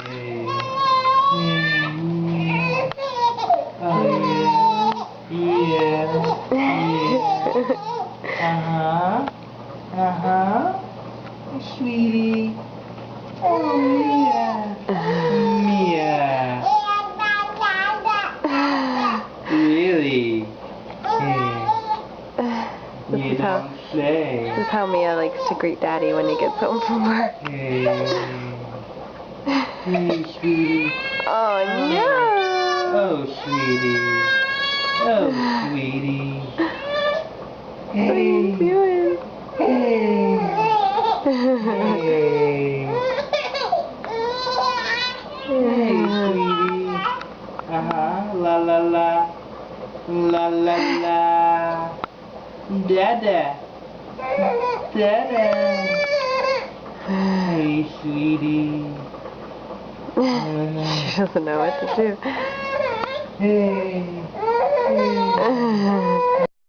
Hey. Oh yeah. Yeah. Yeah. Uh-huh. Sweetie. Oh yeah. Yeah. Really? You don't say. This is how Mia likes to greet Daddy when he gets home from work. Hey. Hey, sweetie. Oh no! Oh, sweetie. Oh, sweetie. Hey. What are you doing? Hey. Hey. Hey, sweetie. Uh-huh. La la la. La la la. Dada. Dada. Hey, sweetie. She doesn't know what to do. Hey.